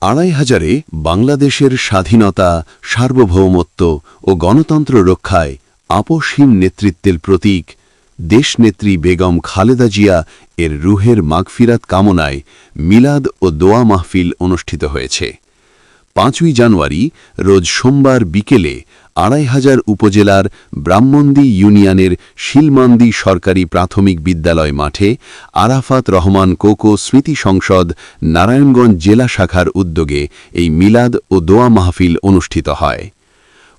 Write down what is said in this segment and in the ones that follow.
২৫০০-এ বাংলাদেশের স্বাধীনতা, সার্বভৌমত্ব ও গণতন্ত্র রক্ষায় আপোষহীন নেতৃত্বের প্রতীক দেশনেত্রী বেগম খালেদা জিয়া এর রুহের মাগফিরাত কামনায় মিলাদ ও দোয়া মাহফিল অনুষ্ঠিত হয়েছে। ৫ই জানুয়ারি রোজ সোমবার বিকেলে ২৫০০ উপজেলার ব্রাহ্মণদী ইউনিয়নের শিলমান্দি সরকারি প্রাথমিক বিদ্যালয় মাঠে আরাফাত রহমান কোকো স্মৃতি সংসদ নারায়ণগঞ্জ জেলা শাখার উদ্যোগে এই মিলাদ ও দোয়া মাহফিল অনুষ্ঠিত হয়।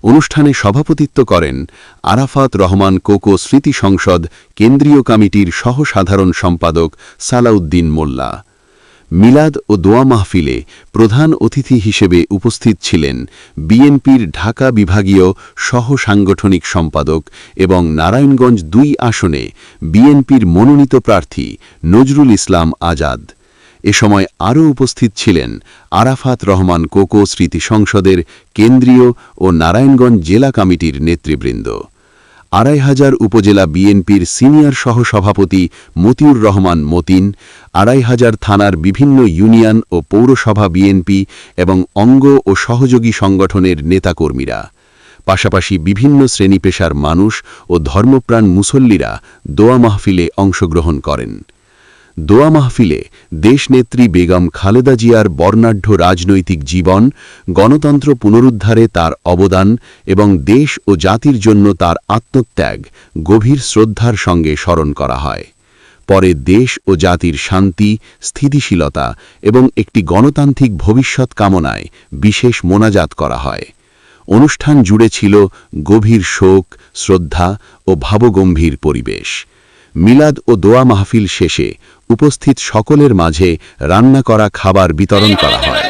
অনুষ্ঠানে সভাপতিত্ব করেন আরাফাত রহমান কোকো স্মৃতি সংসদ কেন্দ্রীয় কমিটির সহ-সাধারণ সম্পাদক সালাউদ্দিন মোল্লা। মিলাদ ও দোয়া মাহফিলে প্রধান অতিথি হিসেবে উপস্থিত ছিলেন বিএনপির ঢাকা বিভাগীয় সহ-সাংগঠনিক সম্পাদক এবং নারায়ণগঞ্জ ২ আসনে বিএনপির মনোনীত প্রার্থী নজরুল ইসলাম আজাদ। এ সময় আরও উপস্থিত ছিলেন আরাফাত রহমান কোকো স্মৃতি সংসদের কেন্দ্রীয় ও নারায়ণগঞ্জ জেলা কমিটির নেতৃবৃন্দ। ২৫০০ উপজেলা বিএনপির সিনিয়র সহসভাপতি মতিউর রহমান মতিন, ২৫০০ থানার বিভিন্ন ইউনিয়ন ও পৌরসভা বিএনপি এবং অঙ্গ ও সহযোগী সংগঠনের নেতাকর্মীরা, পাশাপাশি বিভিন্ন শ্রেণীপেশার মানুষ ও ধর্মপ্রাণ মুসল্লিরা দোয়া মাহফিলে অংশগ্রহণ করেন। দোয়া মাহফিলে দেশনেত্রী বেগম খালেদা জিয়ার বর্ণাঢ্য রাজনৈতিক জীবন, গণতন্ত্র পুনরুদ্ধারে তার অবদান এবং দেশ ও জাতির জন্য তার আত্মত্যাগ গভীর শ্রদ্ধার সঙ্গে স্মরণ করা হয়। পরে দেশ ও জাতির শান্তি, স্থিতিশীলতা এবং একটি গণতান্ত্রিক ভবিষ্যৎ কামনায় বিশেষ মোনাজাত করা হয়। অনুষ্ঠান জুড়ে ছিল গভীর শোক, শ্রদ্ধা ও ভাবগম্ভীর পরিবেশ। মিলাদ ও দোয়া মাহফিল শেষে উপস্থিত সকলের মাঝে রান্না করা খাবার বিতরণ করা হয়।